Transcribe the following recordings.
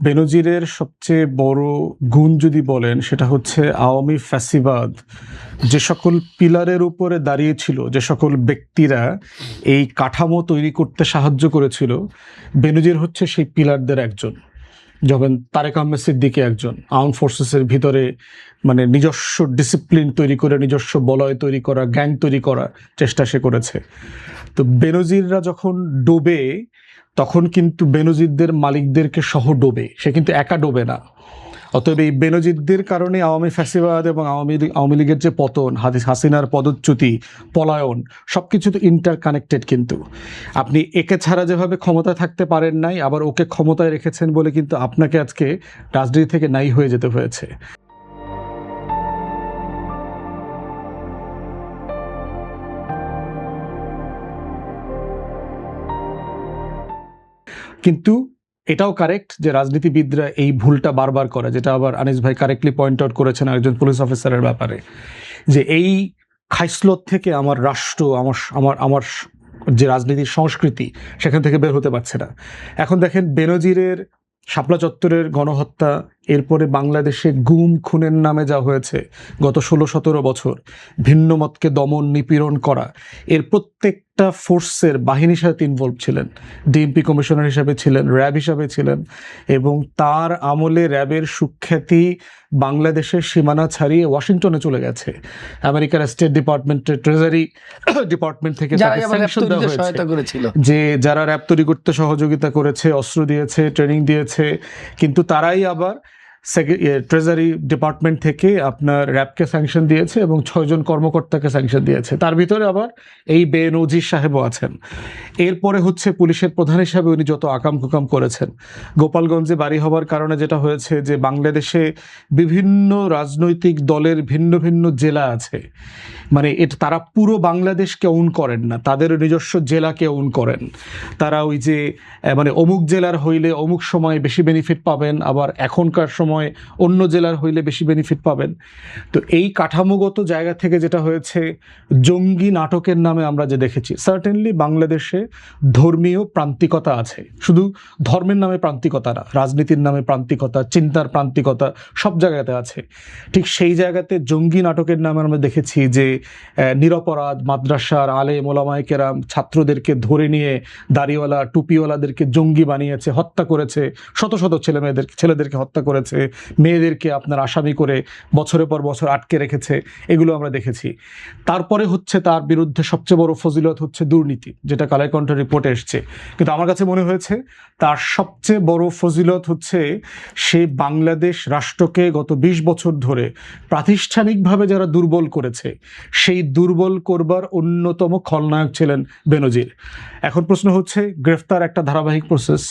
বেনজিরের সবচেয়ে বড় গুণ যদি বলেন সেটা হচ্ছে আওয়ামী ফ্যাসিবাদ যে সকল পিলারের উপরে দাঁড়িয়েছিল, যে সকল ব্যক্তিরা এই কাঠামো তৈরি করতে সাহায্য করেছিল, বেনজির হচ্ছে সেই পিলারদের একজন। যেমন তারেক আহমেদ সিদ্দিকী একজন আর্ম ফোর্সেসের ভিতরে মানে নিজস্ব ডিসিপ্লিন তৈরি করে, নিজস্ব বলয় তৈরি করা, গ্যাং তৈরি করার চেষ্টা সে করেছে। তো বেনজিররা যখন ডোবে তখন কিন্তু বেনজিরদের মালিকদেরকে সহ ডোবে, সে কিন্তু একা ডোবে না। অতএব এই বেনজিরদের কারণে আওয়ামী ফ্যাসিবাদ এবং আওয়ামী লীগের যে পতন, হাসিনার পদচ্যুতি, পলায়ন, সব কিছু তো ইন্টার কানেক্টেড। কিন্তু আপনি একে ছাড়া যেভাবে ক্ষমতায় থাকতে পারেন নাই, আবার ওকে ক্ষমতায় রেখেছেন বলে কিন্তু আপনাকে আজকে রাজনীতি থেকে নাই হয়ে যেতে হয়েছে। কিন্তু এটাও কারেক্ট যে রাজনীতিবিদরা এই ভুলটা বারবার করে, যেটা আবার আনিস ভাই কারেক্টলি পয়েন্ট আউট করেছেন একজন পুলিশ অফিসারের ব্যাপারে, যে এই খাইসলত থেকে আমার রাষ্ট্র, আমার আমার আমার যে রাজনীতির সংস্কৃতি সেখান থেকে বের হতে পারছে না। এখন দেখেন বেনজিরের শাপলা চত্বরের গণহত্যা, এরপরে বাংলাদেশে গুম খুনের নামে যা হয়েছে গত 16-17 বছর, ভিন্ন মতকে দমন নিপীড়ন করা, এর প্রত্যেকটা ফোর্সের বাহিনীর সাথে ইনভলভ ছিলেন। ডিএমপি কমিশনার হিসাবে ছিলেন, র্যাব হিসাবে ছিলেন, এবং তার আমলে র্যাবের সুখ্যাতি বাংলাদেশের সীমানা ছাড়িয়ে ওয়াশিংটনে চলে গেছে। আমেরিকার স্টেট ডিপার্টমেন্টের ট্রেজারি ডিপার্টমেন্ট থেকে তাকে স্যাংশন দেওয়া হয়েছে, যে যারা র্যাব তৈরি করতে সহযোগিতা করেছে, অস্ত্র দিয়েছে, ট্রেনিং দিয়েছে, কিন্তু তারাই আবার ট্রেজারি ডিপার্টমেন্ট থেকে আপনার র্যাবকে স্যাংশন দিয়েছে এবং 6 জন কর্মকর্তাকে স্যাংশন দিয়েছে। তার ভিতরে আবার এই বেনজির সাহেবও আছেন। এরপরে হচ্ছে পুলিশের প্রধান হিসাবে উনি যত আকাম কুকাম করেছেন। গোপালগঞ্জে বাড়ি হওয়ার কারণে যেটা হয়েছে যে বাংলাদেশে বিভিন্ন রাজনৈতিক দলের ভিন্ন ভিন্ন জেলা আছে, মানে এটা তারা পুরো বাংলাদেশকে ওন করেন না, তাদের নিজস্ব জেলাকে ওন করেন। তারা ওই যে মানে অমুক জেলার হইলে অমুক সময় বেশি বেনিফিট পাবেন, আবার এখনকার সময় অন্য জেলার হইলে বেশি বেনিফিট পাবেন। তো এই কাঠামোগত জায়গা থেকে যেটা হয়েছে, জঙ্গি নাটকের নামে আমরা যে দেখেছি, সার্টেনলি বাংলাদেশে ধর্মীয় প্রান্তিকতা আছে, শুধু ধর্মের নামে প্রান্তিকতা না, রাজনীতির নামে প্রান্তিকতা, চিন্তার প্রান্তিকতা সব জায়গাতে আছে। ঠিক সেই জায়গাতে জঙ্গি নাটকের নামে আমরা দেখেছি যে নিরপরাধ মাদ্রাসার আলেম ওলামায়ে কেরাম ছাত্রদেরকে ধরে নিয়ে দাড়িওয়ালা টুপিওয়ালাদেরকে জঙ্গি বানিয়েছে, হত্যা করেছে, শত শত ছেলেদেরকে হত্যা করেছে, মেয়েদেরকে আপনার আসামি করে বছরের পর বছর আটকে রেখেছে, এগুলো আমরা দেখেছি। তারপরে হচ্ছে তার বিরুদ্ধে সবচেয়ে বড় ফজিলত হচ্ছে দুর্নীতি, যেটা কালের কণ্ঠ রিপোর্টে এসছে। কিন্তু আমার কাছে মনে হয়েছে তার সবচেয়ে বড় ফজিলত হচ্ছে সে বাংলাদেশ রাষ্ট্রকে গত 20 বছর ধরে প্রাতিষ্ঠানিকভাবে যারা দুর্বল করেছে, সেই দুর্বল করবার অন্যতম খলনায়ক ছিলেন বেনজির। এখন প্রশ্ন হচ্ছে, গ্রেফতার একটা ধারাবাহিক প্রসেস,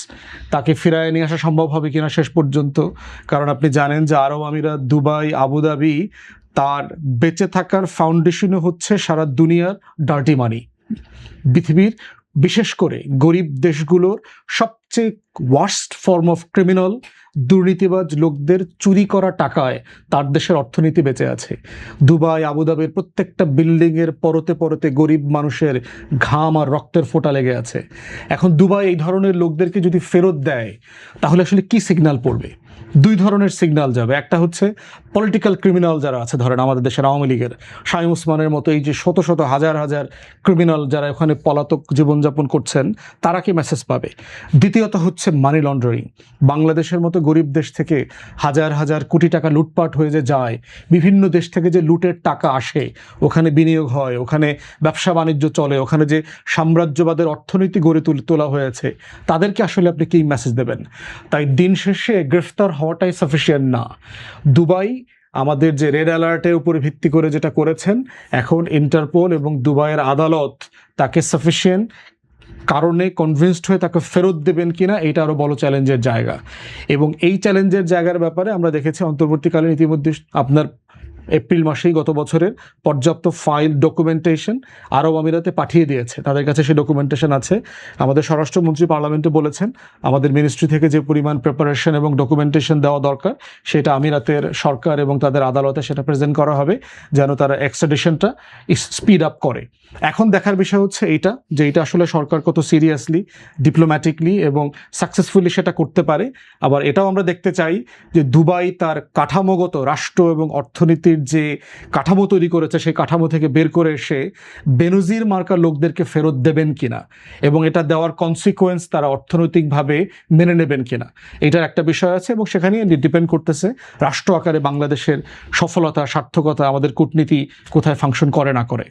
তাকে ফিরায় নিয়ে আসা সম্ভব হবে কিনা শেষ পর্যন্ত। কারণ আপনি জানেন যে আরব আমিরাত, দুবাই, আবুধাবি, তার বেঁচে থাকার ফাউন্ডেশনও হচ্ছে সারা দুনিয়ার ডার্টি মানি। পৃথিবীর বিশেষ করে গরিব দেশগুলোর সবচেয়ে ওয়ার্স্ট ফর্ম অফ ক্রিমিনাল দুর্নীতিবাজ লোকদের চুরি করা টাকায় তার দেশের অর্থনীতি বেঁচে আছে। দুবাই, আবুধাবির প্রত্যেকটা বিল্ডিংয়ের পরতে পরতে গরিব মানুষের ঘাম আর রক্তের ফোঁটা লেগে আছে। এখন দুবাই এই ধরনের লোকদেরকে যদি ফেরত দেয় তাহলে আসলে কি সিগন্যাল পড়বে? 2 ধরনের সিগন্যাল যাবে। একটা হচ্ছে পলিটিক্যাল ক্রিমিনাল যারা আছে, ধরেন আমাদের দেশের আওয়ামী লীগের শামীম ওসমানের মতো এই যে শত শত হাজার হাজার ক্রিমিনাল যারা ওখানে পলাতক জীবনযাপন করছেন, তারা কি মেসেজ পাবে। দ্বিতীয়ত হচ্ছে মানি লন্ডারিং। বাংলাদেশের মতো গরিব দেশ থেকে হাজার হাজার কোটি টাকা লুটপাট হয়ে যে যায়, বিভিন্ন দেশ থেকে যে লুটের টাকা আসে, ওখানে বিনিয়োগ হয়, ওখানে ব্যবসা বাণিজ্য চলে, ওখানে যে সাম্রাজ্যবাদের অর্থনীতি গড়ে তোলা হয়েছে, তাদেরকে আসলে আপনি কি মেসেজ দেবেন? তাই দিন শেষে গ্রেফতার হওয়াটাই সাফিসিয়েন্ট না। দুবাই আমাদের যে রেড অ্যালার্টের উপরে ভিত্তি করে যেটা করেছেন, এখন ইন্টারপোল এবং দুবাইয়ের আদালত তাকে সাফিসিয়েন্ট কারণে কনভিন্সড হয়ে তাকে ফেরত দেবেন কিনা, এটা আরও বড় চ্যালেঞ্জের জায়গা। এবং এই চ্যালেঞ্জের জায়গার ব্যাপারে আমরা দেখেছি অন্তর্বর্তীকালীন ইতিমধ্যে আপনার এপ্রিল মাসেই গত বছরের পর্যাপ্ত ফাইল ডকুমেন্টেশন আরব আমিরাতে পাঠিয়ে দিয়েছে, তাদের কাছে সেই ডকুমেন্টেশন আছে। আমাদের স্বরাষ্ট্রমন্ত্রী পার্লামেন্টে বলেছেন আমাদের মিনিস্ট্রি থেকে যে পরিমাণ প্রিপারেশন এবং ডকুমেন্টেশন দেওয়া দরকার সেটা আমিরাতের সরকার এবং তাদের আদালতে সেটা প্রেজেন্ট করা হবে, যেন তারা এক্সট্রাডিশনটা স্পিড আপ করে। এখন দেখার বিষয় হচ্ছে এইটা, যে এটা আসলে সরকার কত সিরিয়াসলি, ডিপ্লোম্যাটিকলি এবং সাকসেসফুলি সেটা করতে পারে। আবার এটাও আমরা দেখতে চাই যে দুবাই তার কাঠামোগত রাষ্ট্র এবং অর্থনীতির যে কাঠামো তৈরি করেছে সেই কাঠামো থেকে বের করে এসে বেনজির মার্কা লোকদেরকে ফেরত দেবেন কিনা, এবং এটা দেওয়ার কনসিকোয়েন্স তারা অর্থনৈতিকভাবে মেনে নেবেন কিনা, এটার একটা বিষয় আছে। এবং সেখানে ডিপেন্ড করতেছে রাষ্ট্র আকারে বাংলাদেশের সফলতা, সার্থকতা, আমাদের কূটনীতি কোথায় ফাংশন করে না করে।